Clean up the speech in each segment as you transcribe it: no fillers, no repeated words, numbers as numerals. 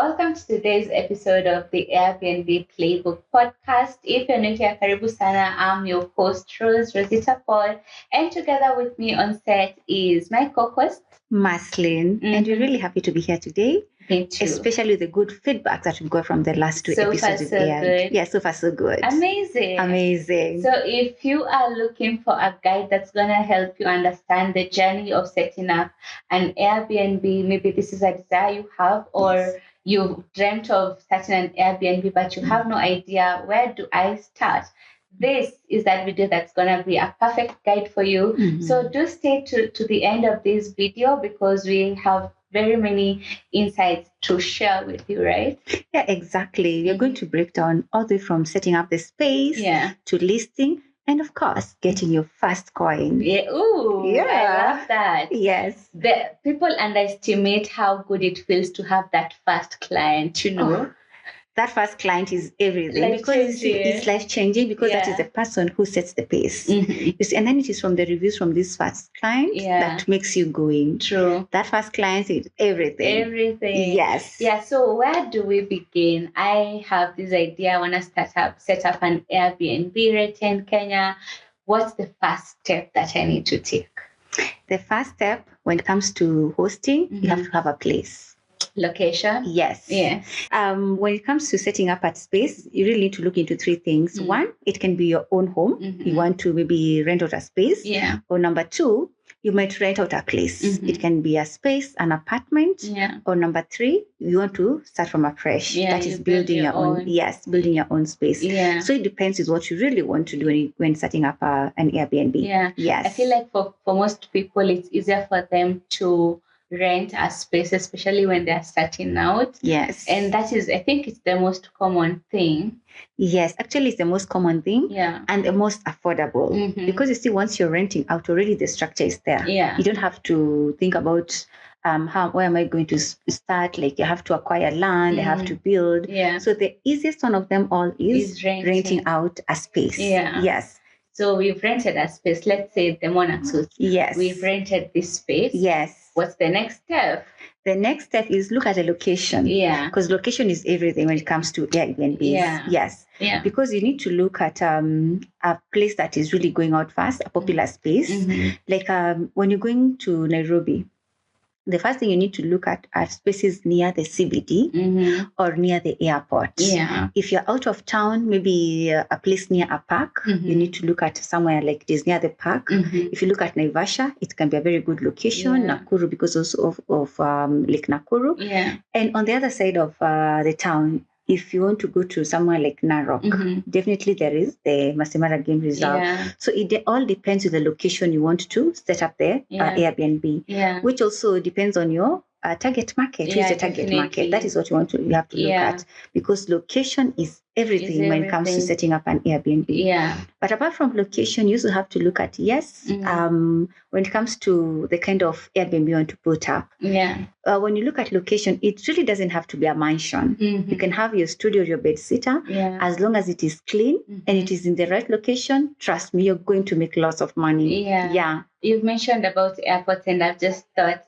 Welcome to today's episode of the Airbnb Playbook Podcast. If you're new here, karibu sana. I'm your host, Rozitta, and together with me on set is my co-host, Maslin, and we're really happy to be here today. Me too. Especially the good feedback that we got from the last two So far, episodes. so good. Yeah, so far so good. Amazing. So if you are looking for a guide that's going to help you understand the journey of setting up an Airbnb, maybe this is a desire you have, or you've dreamt of starting an Airbnb, but you have no idea, where do I start? This is that video that's going to be a perfect guide for you. So do stay to the end of this video because we have very many insights to share with you, right? Yeah, exactly. We're going to break down all the way from setting up the space to listing and, of course, getting your first coin. Yeah. Ooh, yeah. I love that. Yes. The people underestimate how good it feels to have that first client, you know. Oh. That first client is everything because it's life-changing because that is the person who sets the pace. You see, and then it is from the reviews from this first client that makes you going. True. That first client is everything. Everything. Yes. Yeah. So where do we begin? I have this idea. I want to set up an Airbnb right in Kenya. What's the first step that I need to take? The first step when it comes to hosting, you have to have a place. Location? Yes. When it comes to setting up a space, you really need to look into three things. One, it can be your own home. You want to maybe rent out a space. Or number two, you might rent out a place. It can be a space, an apartment. Or number three, you want to start from afresh. That is building your own. Yes, building your own space. So it depends with what you really want to do when setting up an Airbnb. Yes. I feel like for most people, it's easier for them to rent a space, especially when they're starting out. Yes. And that is, I think it's the most common thing. Yes, actually it's the most common thing and the most affordable. Because you see, once you're renting out, already the structure is there. You don't have to think about where am I going to start? Like you have to acquire land, you have to build. So the easiest one of them all is renting out a space. Yes. So we've rented a space, let's say the Monarch Suites. Yes. We've rented this space. Yes. What's the next step? The next step is look at the location. Because location is everything when it comes to Airbnb. Yes. Because you need to look at a place that is really going out fast, a popular space. Like when you're going to Nairobi, the first thing you need to look at are spaces near the CBD or near the airport. If you're out of town, maybe a place near a park, you need to look at somewhere like this near the park. If you look at Naivasha, it can be a very good location. Nakuru, because also of Lake Nakuru. And on the other side of the town, if you want to go to somewhere like Narok, definitely there is the Masai Mara Game Reserve. So it all depends on the location you want to set up the Airbnb, which also depends on your target market. Who's the target market? That is what you have to look at, because location is everything when it comes to setting up an Airbnb. But apart from location, you also have to look at when it comes to the kind of Airbnb you want to put up. When you look at location, it really doesn't have to be a mansion. You can have your studio, your bed sitter, as long as it is clean and it is in the right location. Trust me, you're going to make lots of money. You've mentioned about airports, and I've just thought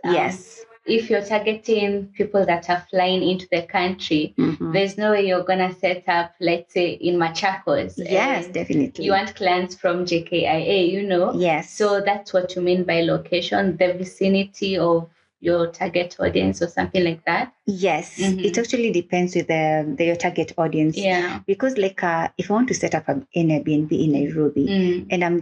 if you're targeting people that are flying into the country, there's no way you're going to set up, let's say, in Machakos. Yes, definitely. You want clients from JKIA, you know? Yes. So that's what you mean by location, the vicinity of your target audience or something like that? Yes, it actually depends with your target audience. Because like if I want to set up an Airbnb in Nairobi, and I'm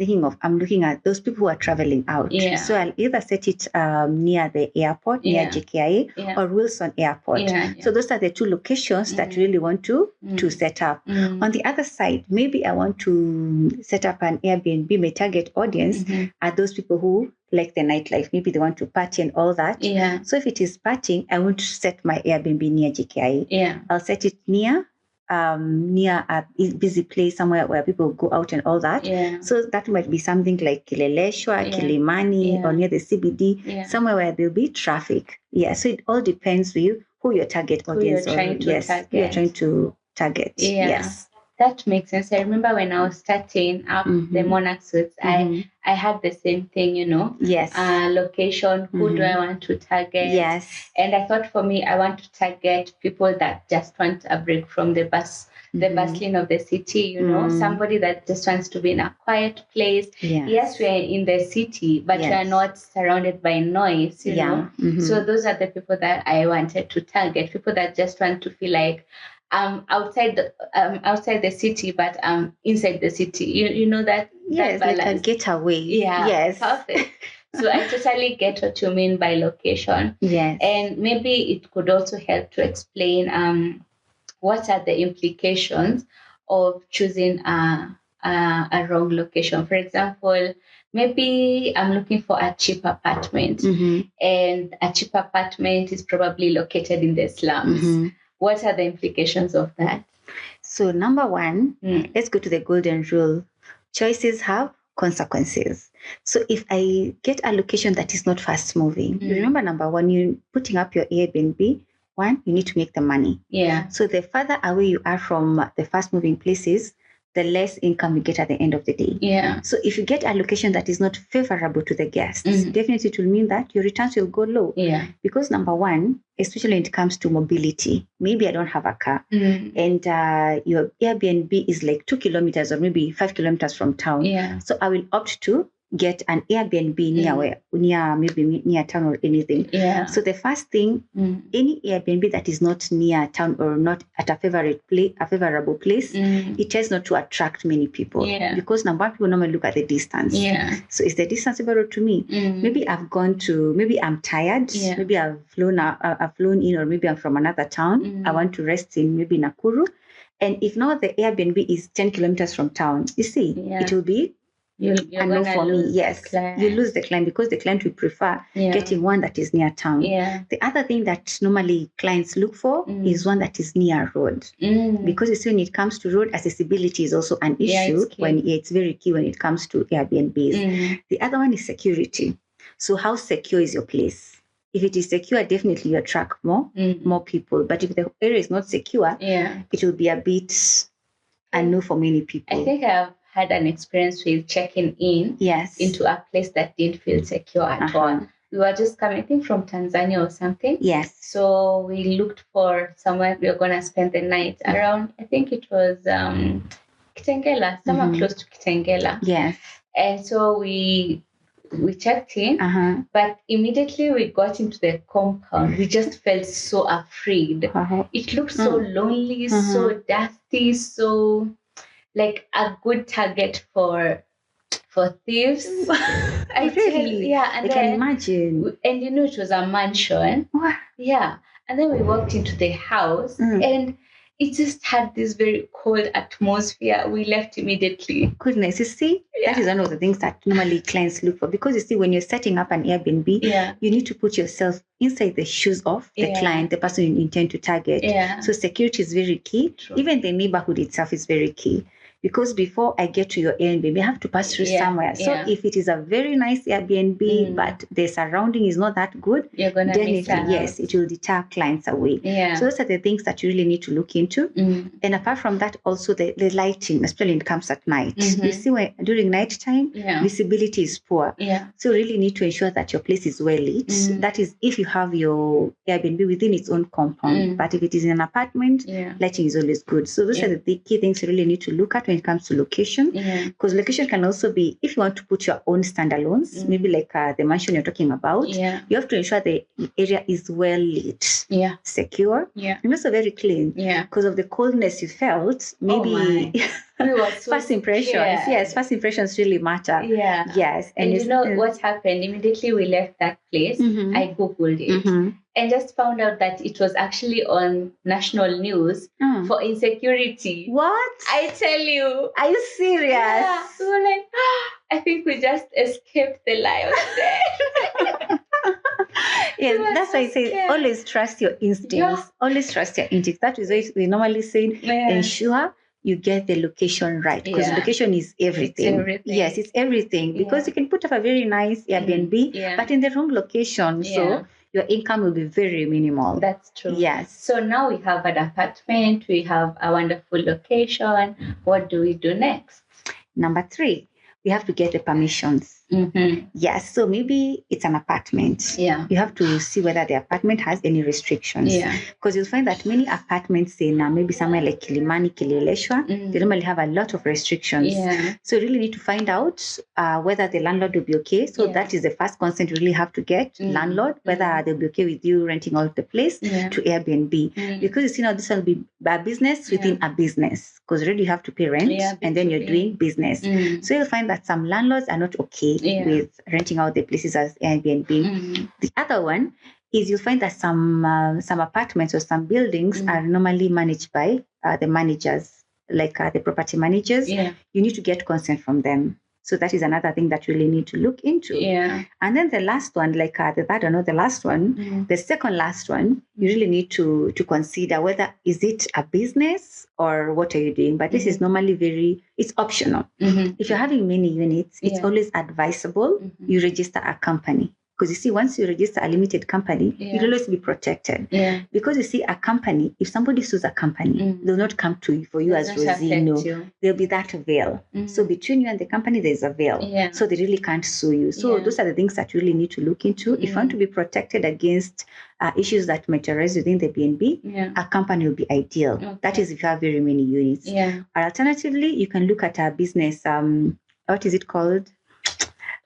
looking at those people who are traveling out. So I'll either set it near the airport, near JKIA or Wilson Airport. So those are the two locations that you really want to set up. On the other side, maybe I want to set up an Airbnb. My target audience are those people who like the nightlife. Maybe they want to party and all that. So if it is partying, I want to set my Airbnb near JKIA. I'll set it near a busy place, somewhere where people go out and all that. So that might be something like Kileleshwa, Kilimani, or near the CBD, somewhere where there'll be traffic. So it all depends with who your target audience is. You're trying to target. Yes. That makes sense. I remember when I was starting up the Monarch Suits, I had the same thing, Yes. Location, who do I want to target? Yes. And I thought for me, I want to target people that just want a break from the bustling of the city, somebody that just wants to be in a quiet place. Yes, we are in the city, but we are not surrounded by noise, know. So those are the people that I wanted to target, people that just want to feel like outside the city, but inside the city. You know that. Yes, that like a getaway. Yeah. Yes. Perfect. So I totally get what you mean by location. Yes. And maybe it could also help to explain what are the implications of choosing a wrong location. For example, maybe I'm looking for a cheap apartment, and a cheap apartment is probably located in the slums. What are the implications of that? So number one, let's go to the golden rule. Choices have consequences. So if I get a location that is not fast moving, remember number one, you're putting up your Airbnb. One, you need to make the money. Yeah. So the further away you are from the fast moving places, the less income you get at the end of the day. Yeah. So if you get a location that is not favorable to the guests, definitely it will mean that your returns will go low. Yeah. Because number one, especially when it comes to mobility, maybe I don't have a car, and your Airbnb is like 2 kilometers or maybe 5 kilometers from town. Yeah. So I will opt to get an Airbnb near town or anything. Yeah. So the first thing, any Airbnb that is not near town or not at a favorable place, it tries not to attract many people. Yeah. Because number one, people normally look at the distance. Yeah. So is the distance favorable to me? Maybe maybe I'm tired. Yeah. Maybe I've flown in, or maybe I'm from another town. I want to rest in maybe Nakuru. And if now the Airbnb is 10 kilometers from town, you see, it will be you're no for me. Yes, you lose the client because the client will prefer getting one that is near town. Yeah. The other thing that normally clients look for is one that is near road, because you see when it comes to road, accessibility is also an issue. It's very key when it comes to Airbnbs. The other one is security. So how secure is your place? If it is secure, definitely you attract more people. But if the area is not secure, it will be a bit unknown for many people. I think I've had an experience with checking in into a place that didn't feel secure at all. We were just coming, I think, from Tanzania or something. Yes. So we looked for somewhere we were going to spend the night around, I think it was Kitengela, somewhere close to Kitengela. Yes. And so we checked in, but immediately we got into the compound. We just felt so afraid. It looked so lonely, so dusty, so like a good target for thieves. I really, and I can imagine. And it was a mansion. What? Yeah, and then we walked into the house, and it just had this very cold atmosphere. We left immediately. Goodness, you see, that is one of the things that normally clients look for. Because you see, when you're setting up an Airbnb, you need to put yourself inside the shoes of the client, the person you intend to target. Yeah. So security is very key. True. Even the neighborhood itself is very key. Because before I get to your Airbnb, I have to pass through somewhere. So if it is a very nice Airbnb, but the surrounding is not that good, you're gonna definitely, yes, it will deter clients away. Yeah. So those are the things that you really need to look into. And apart from that, also the lighting, especially when it comes at night. You see, during night time, visibility is poor. Yeah. So you really need to ensure that your place is well lit. That is if you have your Airbnb within its own compound. But if it is in an apartment, lighting is always good. So those are the key things you really need to look at when it comes to location, because location can also be, if you want to put your own standalones, maybe like the mansion you're talking about, you have to ensure the area is well lit, secure, and also very clean. Because of the coldness you felt, maybe first impressions. Yes, first impressions really matter. Yes, and you know what happened? Immediately we left that place, I googled it. And just found out that it was actually on national news for insecurity. What? I tell you. Are you serious? Yeah. We were like, I think we just escaped the lions there. Yes, that's why I say always trust your instincts. Yeah. Always trust your instincts. That is why we normally say ensure you get the location right, because location is everything. Yes, it's everything, because you can put up a very nice Airbnb, but in the wrong location. So your income will be very minimal. That's true. Yes. So now we have an apartment, we have a wonderful location. What do we do next? Number 3, we have to get the permissions. Yes, so maybe it's an apartment. Yeah. You have to see whether the apartment has any restrictions. Yeah. Because you'll find that many apartments in maybe somewhere like Kilimani, Kileleshwa, they normally have a lot of restrictions. Yeah. So you really need to find out whether the landlord will be okay. So that is the first consent you really have to get, landlord, whether they'll be okay with you renting out the place to Airbnb. Because you see now this will be a business within a business. Because already you have to pay rent and then you're doing business. So you'll find that some landlords are not okay with renting out the places as Airbnb. The other one is you'll find that some apartments or some buildings are normally managed by the managers, like the property managers. You need to get consent from them. So that is another thing that you really need to look into. And then the last one, like the second last one, you really need to consider whether is it a business or what are you doing. But this is normally it's optional. If you're having many units, it's always advisable you register a company. Because you see, once you register a limited company, you'll always be protected. Because you see, a company, if somebody sues a company, they'll not come to you for you as Rozitta. There'll be that veil. So between you and the company, there's a veil. So they really can't sue you. So those are the things that you really need to look into. If you want to be protected against issues that might arise within the BNB, a company will be ideal. That is if you have very many units. Or alternatively, you can look at a business, what is it called?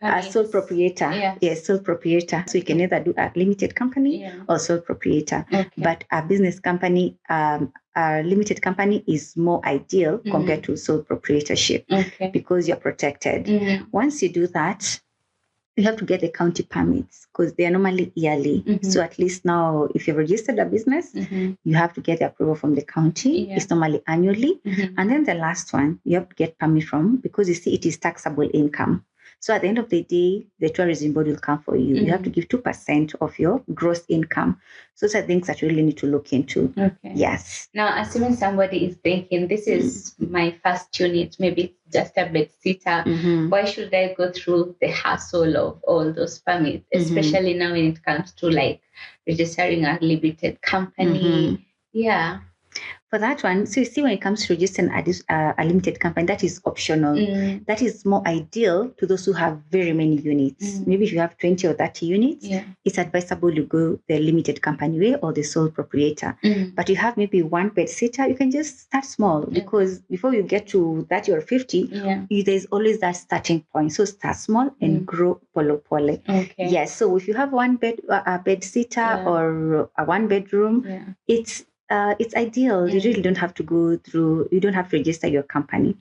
A sole proprietor. Yes, sole proprietor. So you can either do a limited company or sole proprietor. But a business company, a limited company is more ideal compared to sole proprietorship because you're protected. Once you do that, you have to get the county permits because they are normally yearly. So at least now, if you've registered a business, you have to get the approval from the county. It's normally annually. And then the last one, you have to get permit from, because you see it is taxable income. So at the end of the day, the tourism board will come for you. You have to give 2% of your gross income. So those are things that you really need to look into. Yes. Now, assuming somebody is thinking, this is my first unit, maybe it's just a bed sitter. Why should I go through the hassle of all those permits, especially now when it comes to like registering a limited company? For that one, so you see, when it comes to registering a limited company, that is optional. That is more ideal to those who have very many units. Maybe if you have 20 or 30 units, it's advisable you go the limited company way or the sole proprietor. But you have maybe one bed sitter, you can just start small because before you get to 30 or 50, there's always that starting point. So start small and grow polo. Yes. So if you have one bed, a bed sitter or a one bedroom, it's ideal. You really don't have to go through, you don't have to register your company.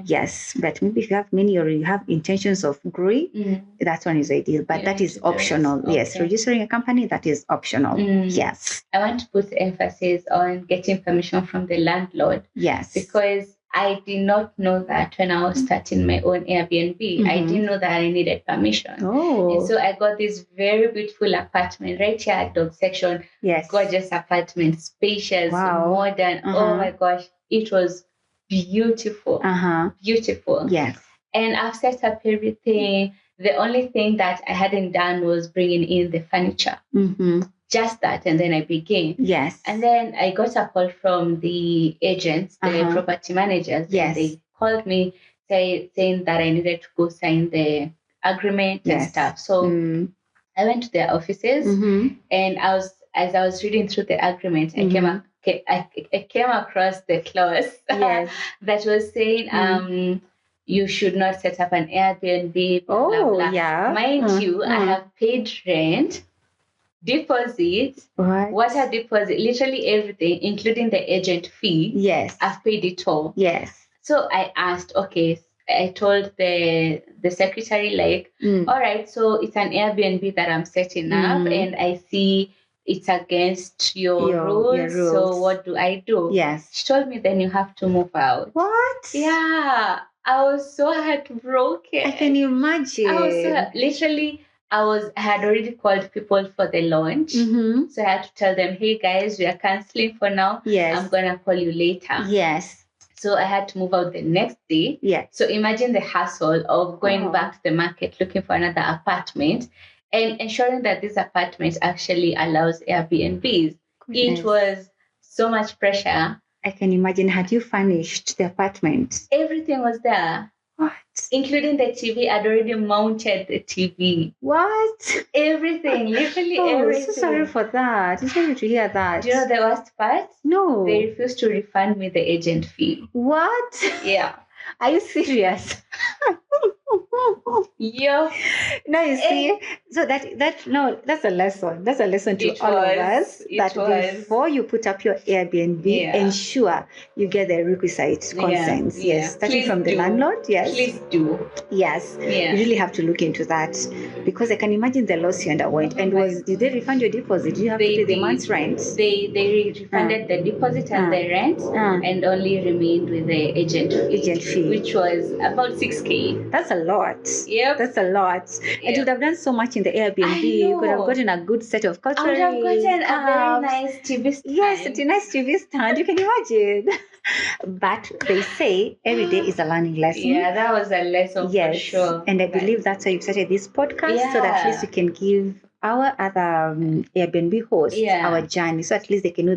Yes. But maybe if you have many or you have intentions of growing, that one is ideal. But that is optional. Yes. Registering a company, that is optional. Yes. I want to put emphasis on getting permission from the landlord. Yes. Because I did not know that when I was starting my own Airbnb. I didn't know that I needed permission. And so I got this very beautiful apartment right here at Dog Section. Yes. Gorgeous apartment, spacious, modern. Oh my gosh, it was beautiful. Beautiful. Yes. And I've set up everything. The only thing that I hadn't done was bringing in the furniture. Just that, and then I began. Yes. And then I got a call from the agents, the property managers. Yes. They called me saying that I needed to go sign the agreement and stuff. So I went to their offices, and as I was reading through the agreement, I came across the clause that was saying you should not set up an Airbnb. Blah, blah, blah. Mind you, I have paid rent, deposit, water deposit, literally everything, including the agent fee. Yes. I've paid it all. Yes. So I asked, I told the secretary, like, all right, so it's an Airbnb that I'm setting up, and I see it's against your rules. So what do I do? Yes. She told me, then you have to move out. What? Yeah. I was so heartbroken. I can imagine. I had already called people for the launch. So I had to tell them, hey guys, we are canceling for now. Yes. I'm going to call you later. Yes. So I had to move out the next day. Yes. So imagine the hassle of going back to the market, looking for another apartment. and ensuring that this apartment actually allows Airbnbs. Goodness. It was so much pressure. I can imagine. Had you furnished the apartment? Everything was there. What? Including the TV. I'd already mounted the TV. What? Everything. Literally everything. I'm so sorry for that. It's sorry to hear that. Do you know the worst part? No. They refused to refund me the agent fee. What? Yeah. Are you serious? Yeah. No, you see, so that's a lesson. That's a lesson to all of us. That before you put up your Airbnb, ensure you get the requisite consents. Yeah. Yes, starting from the landlord. Yes, please do. Yes, you really have to look into that, because I can imagine the loss you underwent. And did they refund your deposit? Did you have to pay the month's rent? They refunded the deposit and the rent, and only remained with the agent fee, which was about 6K. That's a lot. Yep. That's a lot. Yep. And you would have done so much in the Airbnb. You could have gotten a good set of cultural. I would have gotten a very nice TV stand. Yes, a nice TV stand. You can imagine. But they say every day is a learning lesson. Yeah, that was a lesson for sure. And I believe that's why you started this podcast, so that at least you can give our other Airbnb hosts our journey, so at least they can know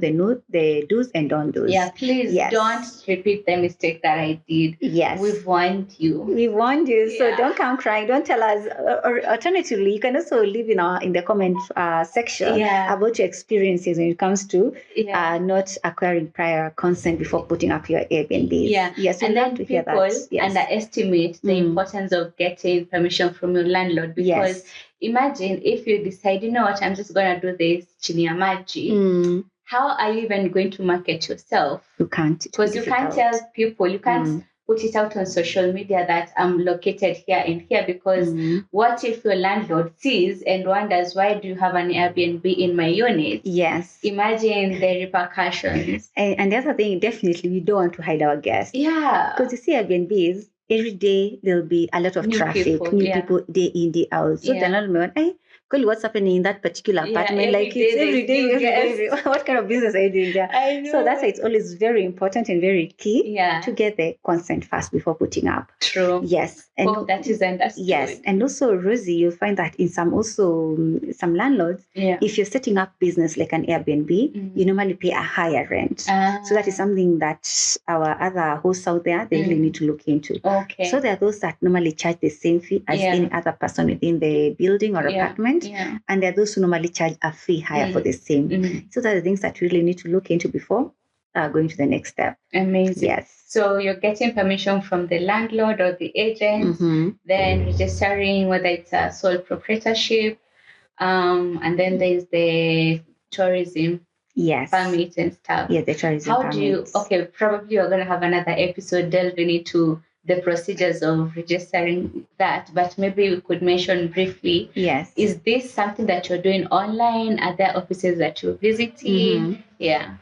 the do's and don't do's. Yeah, please don't repeat the mistake that I did. Yes, we've warned you. We've warned you, so don't come crying. Don't tell us. Or alternatively, you can also leave in the comment section about your experiences when it comes to not acquiring prior consent before putting up your Airbnb. Yeah, yes, and then people underestimate the importance of getting permission from your landlord, because imagine if you decide, you know what, I'm just going to do this chini ya maji. How are you even going to market yourself? You can't. Because you can't tell people, you can't put it out on social media that I'm located here and here, because what if your landlord sees and wonders, why do you have an Airbnb in my unit? Yes. Imagine the repercussions. And the other thing, definitely, we don't want to hide our guests. Yeah. Because you see, Airbnbs, every day there'll be a lot of traffic, new people day in, day out. So the landlord, what's happening in that particular apartment? Like it's every day. What kind of business are you doing there? I know. So that's why it's always very important and very key to get the consent first before putting up. True. Yes. And that is understood. Yes. And also, Rosie, you'll find that in some landlords, if you're setting up business like an Airbnb, you normally pay a higher rent. So that is something that our other hosts out there, they really need to look into. Okay. So there are those that normally charge the same fee as any other person within the building or apartment. Yeah. And there are those who normally charge a fee higher for the same. So that are the things that you really need to look into before going to the next step. Amazing. Yes. So you're getting permission from the landlord or the agent, then registering whether it's a sole proprietorship, and then there's the tourism permit and stuff. Yeah, the tourism permit. Probably you're going to have another episode delving into the procedures of registering that, but maybe we could mention briefly. Yes. Is this something that you're doing online? Are there offices that you're visiting? Yeah.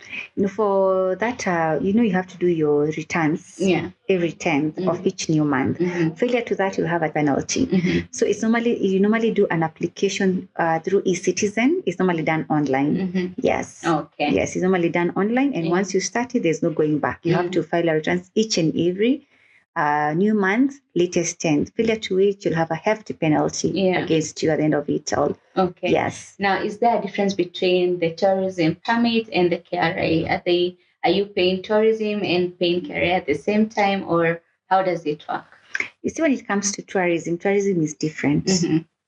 For that, you have to do your returns every 10th of each new month. Failure to that, you have a penalty. So it's you normally do an application through eCitizen. It's normally done online. Yes. Okay. Yes, it's normally done online. And once you start it, there's no going back. You have to file a returns each and every new month, latest 10th. Failure to which you'll have a hefty penalty against you at the end of it all. Okay. Yes. Now, is there a difference between the tourism permit and the KRA? Are you paying tourism and paying KRA at the same time, or how does it work? You see, when it comes to tourism is different.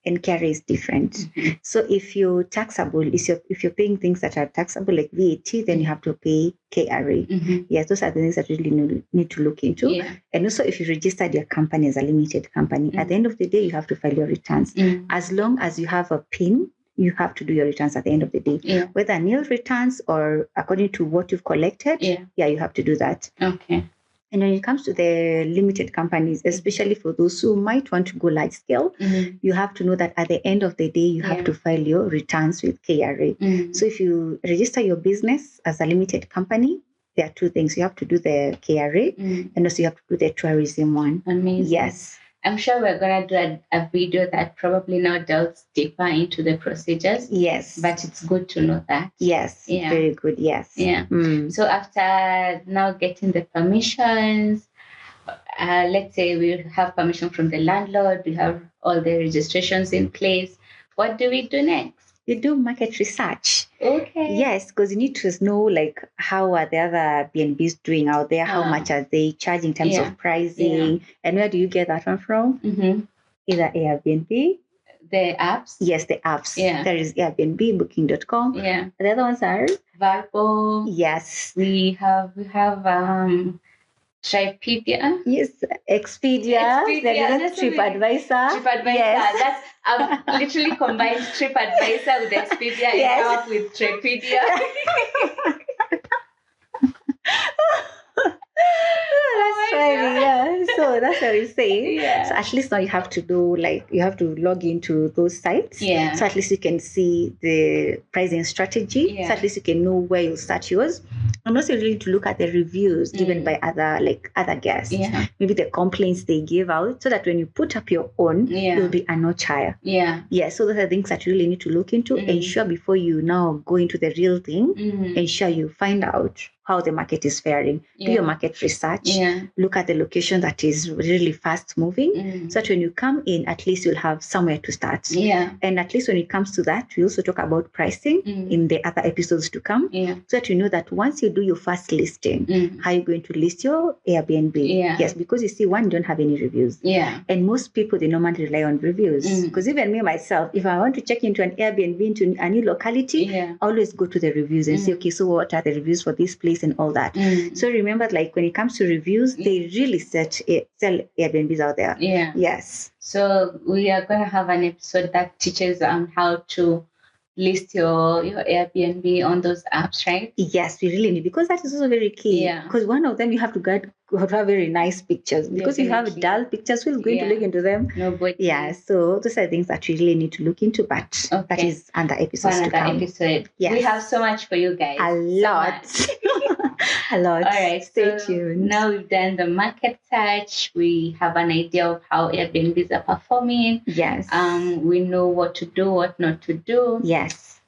And KRA is different. So if you're taxable, if you're paying things that are taxable like VAT, then you have to pay KRA. Yes, those are the things that you really need to look into. And also, if you registered your company as a limited company, at the end of the day, you have to file your returns. As long as you have a PIN, you have to do your returns at the end of the day. Whether nil returns or according to what you've collected, you have to do that. Okay. And when it comes to the limited companies, especially for those who might want to go large scale, you have to know that at the end of the day, you have to file your returns with KRA. So if you register your business as a limited company, there are two things. You have to do the KRA and also you have to do the tourism one. Amazing. Yes. I'm sure we're going to do a video that probably now delves deeper into the procedures. Yes. But it's good to know that. Yes. Yeah. Very good. Yes. Yeah. So after now getting the permissions, let's say we have permission from the landlord, we have all the registrations in place. what do we do next? You do market research. Okay. Yes, because you need to know like how are the other BNBs doing out there? How much are they charging in terms of pricing? And where do you get that one from? Either Airbnb. The apps? Yes, the apps. Yeah. There is Airbnb, Booking.com. Yeah. The other ones are Vrbo. Yes. We have Tripedia. Yes, Expedia. There is TripAdvisor. TripAdvisor. Yes. That's I've literally combined TripAdvisor with Expedia and come up with Tripedia. That's funny, yeah. So that's what we say. Yeah. So at least now you have to log into those sites. Yeah. So at least you can see the pricing strategy. Yeah. So at least you can know where you start yours. And also you really need to look at the reviews given by other guests. Yeah. Maybe the complaints they give out, so that when you put up your own, you'll be a notch higher. Yeah. Yeah. So those are things that you really need to look into. Ensure before you now go into the real thing, ensure you find out how the market is faring. Do your market research. Yeah. Look at the location that is really fast moving. So that when you come in, at least you'll have somewhere to start. Yeah. And at least when it comes to that, we also talk about pricing in the other episodes to come. Yeah. So that you know that once you do your first listing, how you're going to list your Airbnb. Yeah. Yes, because you see, one, you don't have any reviews. Yeah. And most people, they normally rely on reviews. Because even me, myself, if I want to check into an Airbnb, into a new locality, I always go to the reviews and say, okay, so what are the reviews for this place and all that. So remember, like when it comes to reviews, they really sell Airbnbs out there. Yeah. Yes. So we are going to have an episode that teaches on how to list your Airbnb on those apps, right? Yes, we really need, because that is also very key. Yeah. Because one of them, you have to have very nice pictures. Because if you have dull pictures, who's going to look into them? Nobody. Yeah. So those are things that we really need to look into, but that is under episodes to come. Episode. Yes. We have so much for you guys. A lot. A lot. All right. Stay tuned. Now we've done the market search. We have an idea of how Airbnbs are performing. Yes. We know what to do, what not to do. Yes.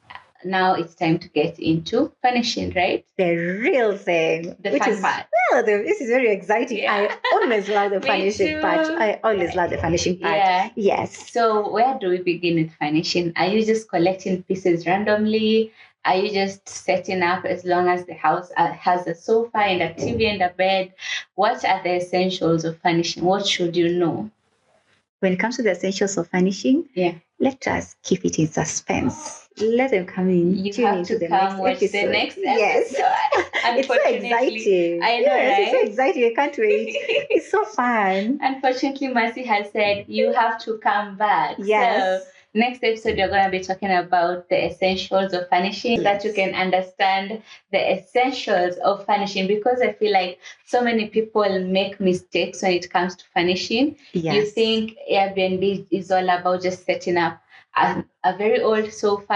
Now it's time to get into furnishing, right? The real thing. The fun part. Well, this is very exciting. Yeah. I always love the furnishing part. I always love the furnishing part. Yeah. Yes. So where do we begin with furnishing? Are you just collecting pieces randomly? Are you just setting up as long as the house has a sofa and a TV and a bed? What are the essentials of furnishing? What should you know? When it comes to the essentials of furnishing, let us keep it in suspense. Let them come in. You have to come watch the next episode. Yes. It's so exciting. I know, right? It's so exciting. I can't wait. It's so fun. Unfortunately, Mercy has said you have to come back. Yes. So, next episode, we're going to be talking about the essentials of furnishing, so that you can understand the essentials of furnishing, because I feel like so many people make mistakes when it comes to furnishing. Yes. You think Airbnb is all about just setting up a very old sofa,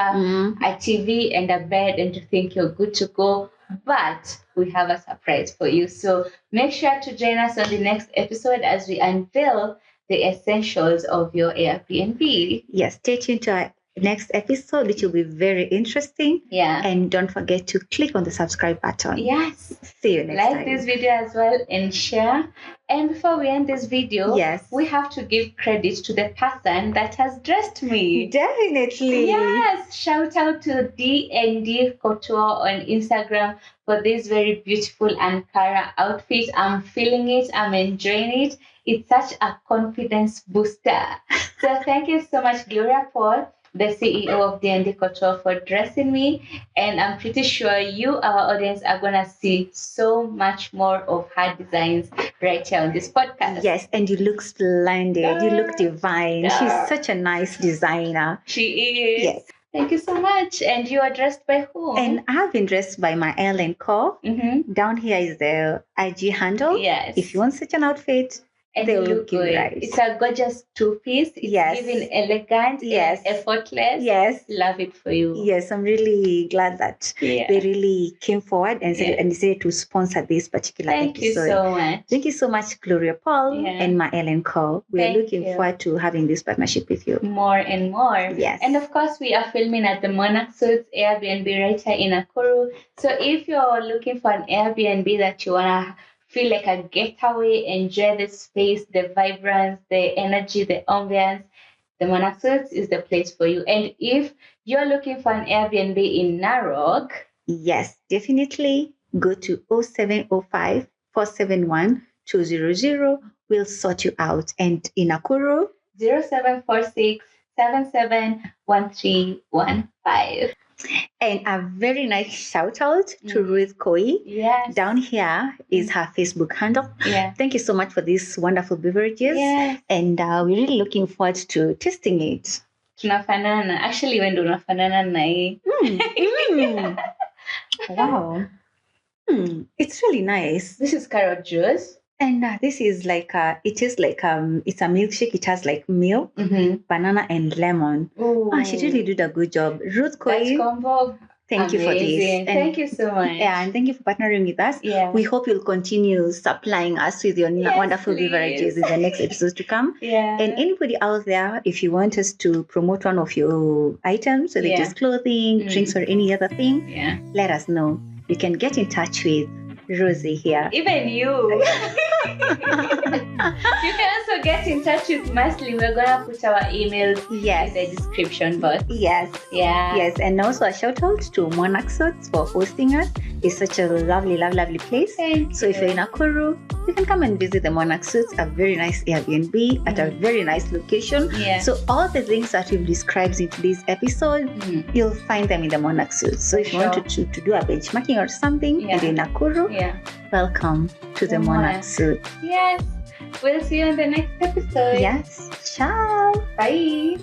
a TV and a bed, and to think you're good to go. But we have a surprise for you. So make sure to join us on the next episode as we unveil the essentials of your Airbnb. Yes, stay tuned to our next episode, which will be very interesting. Yeah. And don't forget to click on the subscribe button. Yes. See you next time. Like this video as well and share. And before we end this video, we have to give credit to the person that has dressed me. Definitely. Yes. Shout out to D&D Couture on Instagram for this very beautiful Ankara outfit. I'm feeling it. I'm enjoying it. It's such a confidence booster. So thank you so much, Gloria Paul, the CEO of D&D Couture, for dressing me. And I'm pretty sure you, our audience, are going to see so much more of her designs right here on this podcast. Yes, and you look splendid. You look divine. She's such a nice designer. She is. Yes. Thank you so much. And you are dressed by whom? And I have been dressed by my Ellen Co. Down here is the IG handle. Yes. If you want such an outfit, and they look good. Right. It's a gorgeous two-piece. It's giving elegant, effortless. Yes. Love it for you. Yes, I'm really glad that they really came forward and decided to sponsor this particular episode. Thank you so much. Thank you so much, Gloria Paul and my Ellen Co. We're looking forward to having this partnership with you. More and more. Yes. And of course, we are filming at the Monarch Suites Airbnb right here in Nakuru. So if you're looking for an Airbnb that you want to feel like a getaway, enjoy the space, the vibrance, the energy, the ambience, the Monarch Suites is the place for you. And if you're looking for an Airbnb in Narok, yes, definitely go to 0705 471 200. We'll sort you out. And in Nakuru, 0746 771315. And a very nice shout out to Ruth Koi. Yes. Down here is her Facebook handle. Yeah. Thank you so much for these wonderful beverages. Yes. And we're really looking forward to tasting it. Tunafanana. Actually, when tunafanana na hii. Wow. It's really nice. This is carrot juice. And this is like, it is like, it's a milkshake. It has like milk, banana, and lemon. She really did a good job. Ruth Koi, combo. Thank you for this. And thank you so much. Yeah, and thank you for partnering with us. Yeah. We hope you'll continue supplying us with your wonderful beverages in the next episodes to come. Yeah. And anybody out there, if you want us to promote one of your items, whether it is clothing, drinks, or any other thing, let us know. You can get in touch with Rosie here. Even you. You can also get in touch with Masli. We're gonna put our emails in the description box. Yes. Yeah. Yes. And also a shout out to Monarch Suites for hosting us. It's such a lovely, lovely place. So if you're in Nakuru, you can come and visit the Monarch Suites, a very nice Airbnb at a very nice location. Yeah. So all the things that we've described in today's episode, you'll find them in the Monarch Suites. So if you want to do a benchmarking or something, and in Nakuru, welcome to the Monarch Suites. Yes. We'll see you in the next episode. Yes. Ciao. Bye.